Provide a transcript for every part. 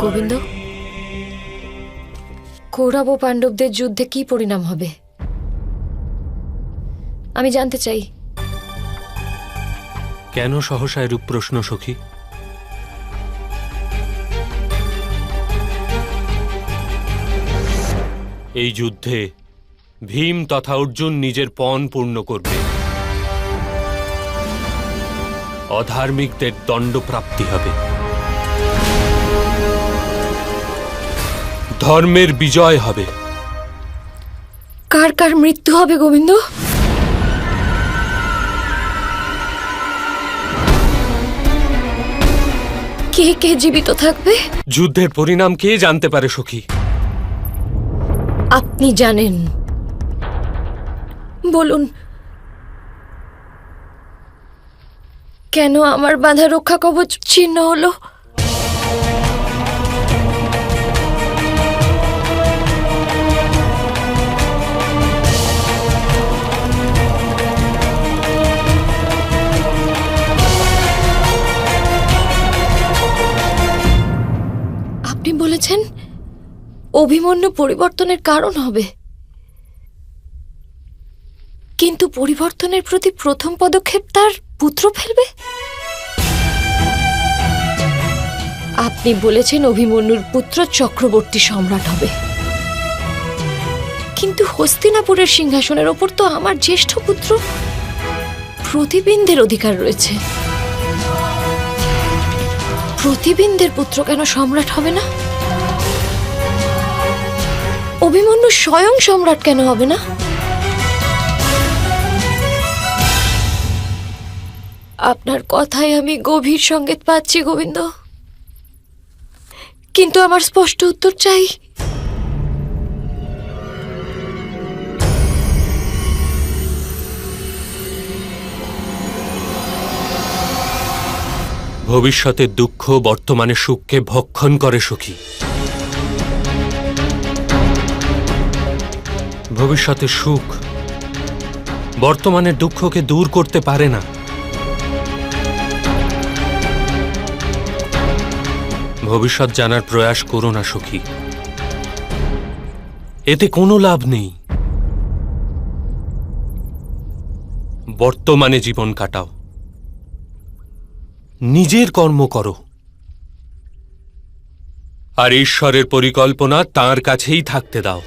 গোবিন্দ, কৌরব ও পাণ্ডবদের যুদ্ধে কি পরিণাম হবে আমি জানতে চাই। কেন সহসা এরূপ প্রশ্ন সখী? এই যুদ্ধে ভীম তথা অর্জুন নিজের পণ পূর্ণ করবে, অধার্মিকদের দণ্ডপ্রাপ্তি হবে, ধর্মের বিজয় হবে। কার কার মৃত্যু হবে গোবিন্দ? কে কে জীবিত থাকবে? যুদ্ধের পরিণাম কে জানতে পারে সখী? আপনি জানেন, বলুন কেন আমার বাঁধা রক্ষা কবচ ছিন্ন হলো? আপনি বলেছেন অভিমন্যু পরিবর্তনের কারণ হবে, কিন্তু পরিবর্তনের প্রতি প্রথম পদক্ষেপ তার পুত্র ফেলবে। আপনি বলেছেন অভিমন্যুর পুত্র চক্রবর্তী সম্রাট হবে, কিন্তু হস্তিনাপুরের সিংহাসনের ওপর তো আমার জ্যেষ্ঠ পুত্র প্রতিবিন্দের অধিকার রয়েছে। প্রতিবিন্দের পুত্র কেন সম্রাট হবে না? অভিমন্যু স্বয়ং সম্রাট কেন হবে না? আপনার কথায় আমি গভীর সংকেত পাচ্ছি গোবিন্দ, কিন্তু আমার স্পষ্ট উত্তর চাই। ভবিষ্যতের দুঃখ বর্তমানে সুখকে ভক্ষণ করে সখী। ভবিষ্যতের সুখ বর্তমানের দুঃখকে দূর করতে পারে না। ভবিষ্যৎ জানার প্রয়াস করো না সখী, এতে কোনো লাভ নেই। বর্তমানে জীবন কাটাও, নিজের কর্ম করো, আর ঈশ্বরের পরিকল্পনা তাঁর কাছেই থাকতে দাও।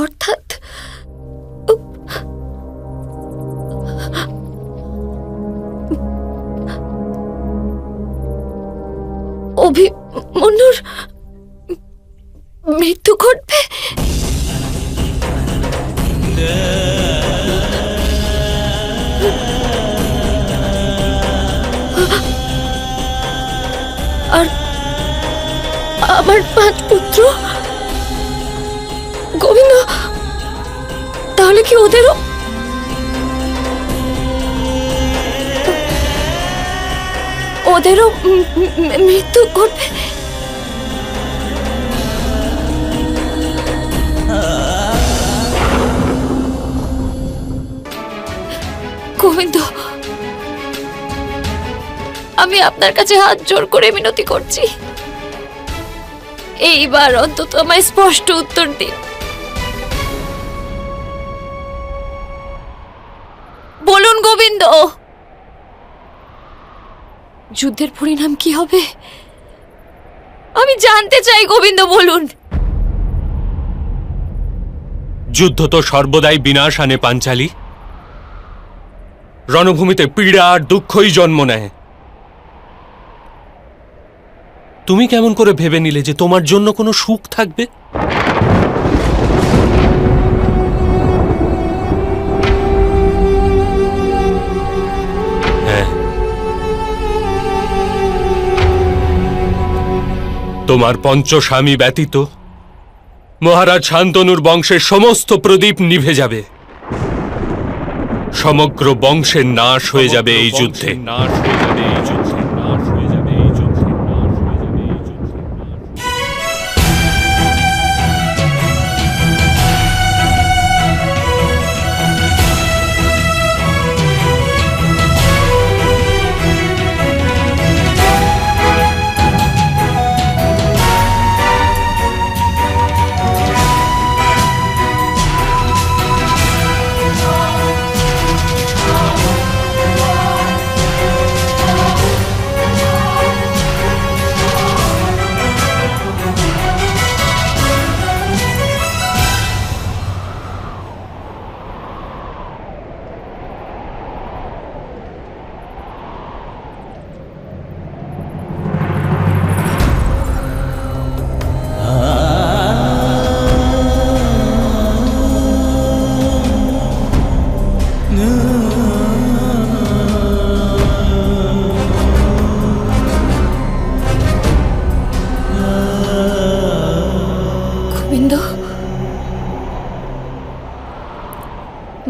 অর্থাৎ অভিমন্যুর মৃত্যু ঘটবে? আর আমার 5 পুত্র গোবিন্দ, তাহলে কি ওদেরও মৃত্যু ঘটবে? গোবিন্দ, আমি আপনার কাছে হাত জোড় করে মিনতি করছি, এইবার অন্তত আমায় স্পষ্ট উত্তর দিন। বলুন গোবিন্দ, যুদ্ধের পরিণাম কি হবে আমি জানতে চাই। গোবিন্দ বলুন। যুদ্ধ তো সর্বদাই বিনাশ আনে পাঞ্চালী। রণভূমিতে পীড়া আর দুঃখই জন্ম নেয়। তুমি কেমন করে ভেবে নিলে যে তোমার জন্য কোনো সুখ থাকবে? হ্যাঁ, তোমার পঞ্চস্বামী ব্যতীত মহারাজ শান্তনুর বংশের সমস্ত প্রদীপ নিভে যাবে। সমগ্র বংশের নাশ হয়ে যাবে এই যুদ্ধে।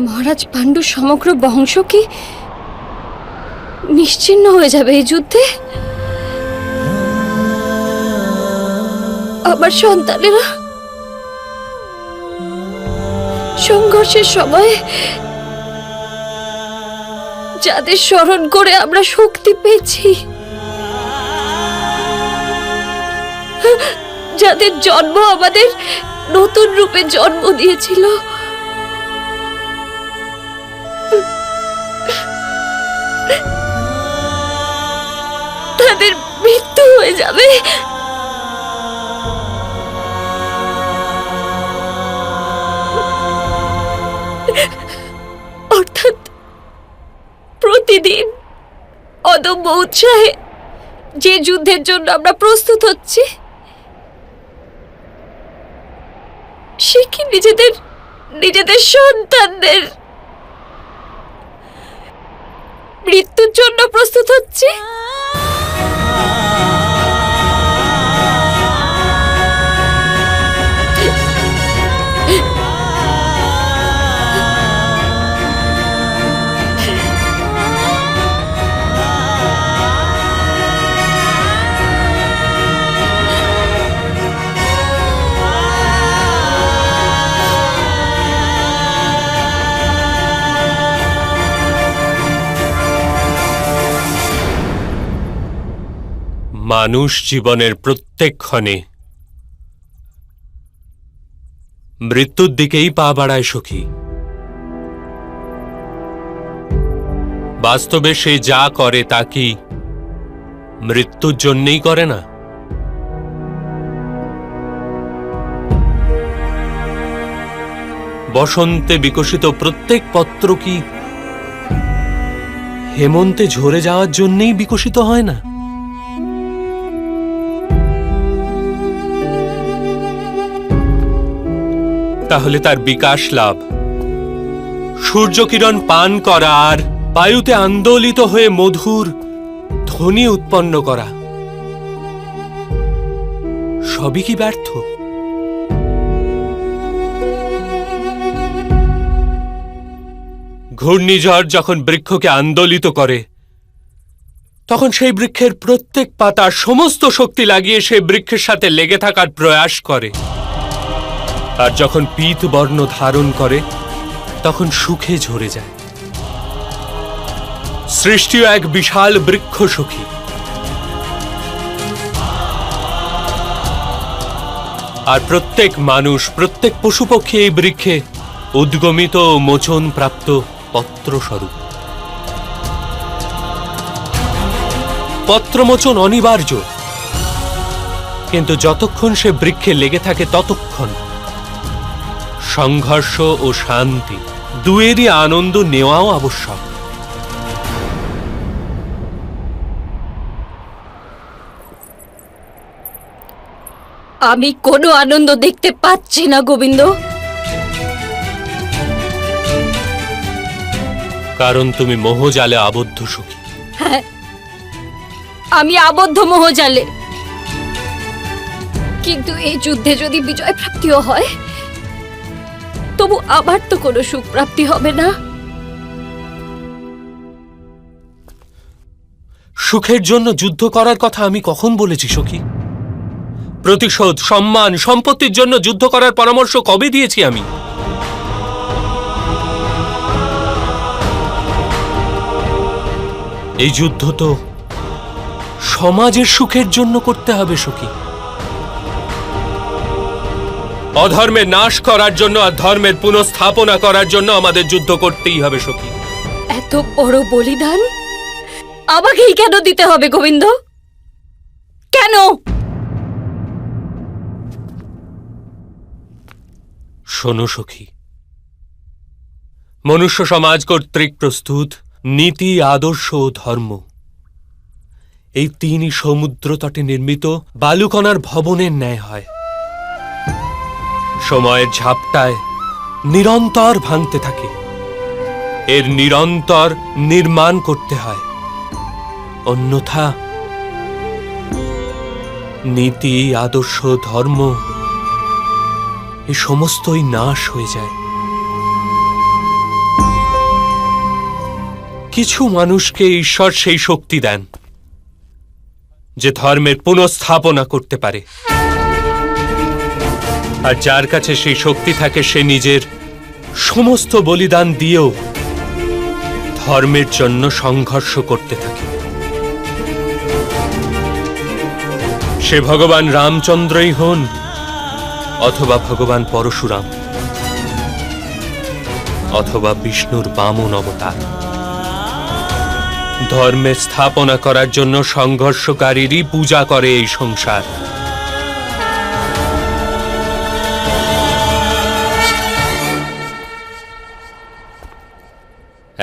মহারাজ পাণ্ডু সমগ্র বংশ কি নিশ্চিহ্ন হয়ে যাবে এই যুদ্ধে? আবার সন্তানেরা সংঘর্ষের সময় যাদের স্মরণ করে আমরা শক্তি পেয়েছি, যাদের জন্ম আমাদের নতুন রূপে জন্ম দিয়েছিল, তাদের মৃত্যু হয়ে যাবে। অর্থাৎ প্রতিদিন অদম্য উৎসাহে যে যুদ্ধের জন্য আমরা প্রস্তুত হচ্ছি, সে কি নিজেদের সন্তানদের মৃত্যুর জন্য প্রস্তুত হচ্ছে? মানুষ জীবনের প্রত্যেক ক্ষণে মৃত্যুর দিকেই পা বাড়ায় সখী। বাস্তবে সে যা করে তা কি মৃত্যুর জন্যই করে না? বসন্তে বিকশিত প্রত্যেক পত্র কি হেমন্তে ঝরে যাওয়ার জন্যই বিকশিত হয় না? তাহলে তার বিকাশ লাভ সূর্যকিরণ পান করা আর বায়ুতে আন্দোলিত হয়ে মধুর ধ্বনি উৎপন্ন করা সবই কি ব্যর্থ? ঘূর্ণিঝড় যখন বৃক্ষকে আন্দোলিত করে, তখন সেই বৃক্ষের প্রত্যেক পাতার সমস্ত শক্তি লাগিয়ে সেই বৃক্ষের সাথে লেগে থাকার প্রয়াস করে। আর যখন পীত বর্ণ ধারণ করে, তখন সুখে ঝরে যায়। সৃষ্টিও এক বিশাল বৃক্ষ সখী। আর প্রত্যেক মানুষ, প্রত্যেক পশুপক্ষী এই বৃক্ষে উদ্গমিত ও মোচন প্রাপ্ত পত্রস্বরূপ। পত্রমোচন অনিবার্য, কিন্তু যতক্ষণ সে বৃক্ষে লেগে থাকে ততক্ষণ সংঘর্ষ ও শান্তি দুয়েরই আনন্দ নেওয়াও আবশ্যক। আমি কোনো আনন্দ দেখতে পাচ্ছি না গোবিন্দ। কারণ তুমি মোহজালে আবদ্ধ সখী। হ্যাঁ, আমি আবদ্ধ মোহজালে। কিন্তু এই যুদ্ধে যদি বিজয় প্রাপ্তিও হয়, তবু আমার তো কোনো সুখ প্রাপ্তি হবে না। সুখের জন্য যুদ্ধ করার কথা আমি কখন বলেছি সখী? প্রতিশোধ, সম্মান, সম্পত্তির জন্য যুদ্ধ করার পরামর্শ কবে দিয়েছি আমি? এই যুদ্ধ তো সমাজের সুখের জন্য করতে হবে সখী। অধর্মের নাশ করার জন্য আর ধর্মের পুনঃস্থাপনা করার জন্য আমাদের যুদ্ধ করতেই হবে সখী। এত বড় বলিদান আমাকেই কেন দিতে হবে গোবিন্দ? কেন? শোনো সখী, মনুষ্য সমাজ কর্তৃক প্রস্তুত নীতি, আদর্শ ও ধর্ম, এই তিনই সমুদ্র তটে নির্মিত বালুকণার ভবনের ন্যায় হয়। সময়ের ঝাপটায় নিরন্তর ভাঙতে থাকে, এর নিরন্তর নির্মাণ করতে হয়। অন্যথা নীতি, আদর্শ, ধর্ম এ সমস্তই নাশ হয়ে যায়। কিছু মানুষকে ঈশ্বর সেই শক্তি দেন যে ধর্মের পুনঃস্থাপনা করতে পারে, আর যার কাছে সেই শক্তি থাকে সে নিজের সমস্ত বলিদান দিয়েও ধর্মের জন্য সংঘর্ষ করতে থাকে। সে ভগবান রামচন্দ্রই হন অথবা ভগবান পরশুরাম অথবা বিষ্ণুর বামন অবতার। ধর্মের স্থাপনা করার জন্য সংঘর্ষকারীরই পূজা করে এই সংসার।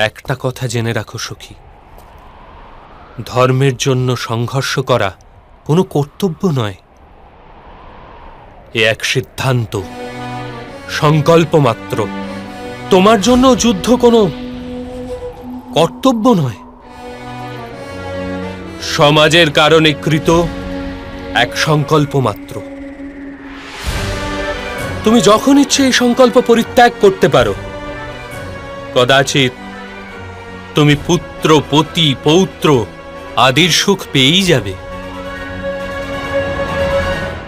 একটা কথা জেনে রাখো সখী, ধর্মের জন্য সংঘর্ষ করা কোনো কর্তব্য নয়, এ এক সিদ্ধান্ত, সংকল্প মাত্র। তোমার জন্য যুদ্ধ কোনো কর্তব্য নয়, সমাজের কারণে কৃত এক সংকল্প মাত্র। তুমি যখন ইচ্ছে এই সংকল্প পরিত্যাগ করতে পারো। কদাচিৎ তুমি পুত্র, পতি, পৌত্র আদির সুখ পেয়েই যাবে,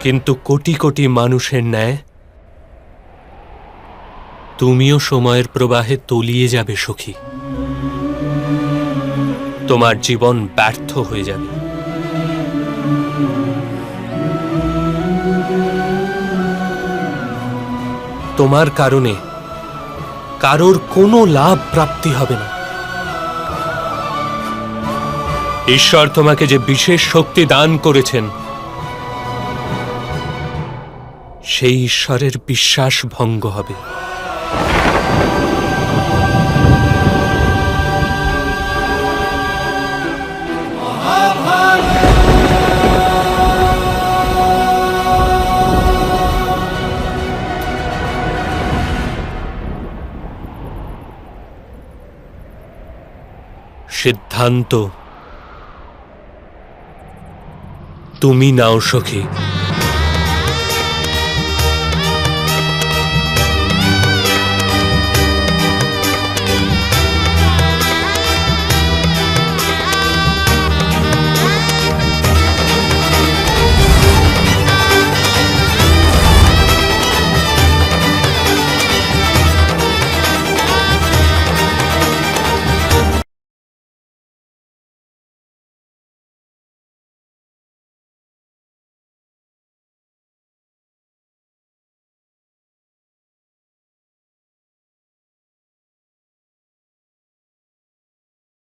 কিন্তু কোটি কোটি মানুষের ন্যায় তুমিও সময়ের প্রবাহে তলিয়ে যাবে সখী। তোমার জীবন ব্যর্থ হয়ে যাবে। তোমার কারণে কারোর কোনো লাভ প্রাপ্তি হবে না। ঈশ্বর তোমাকে যে বিশেষ শক্তি দান করেছেন, সেই ঈশ্বরের বিশ্বাস ভঙ্গ হবে। সিদ্ধান্ত তুমি নাও সখী।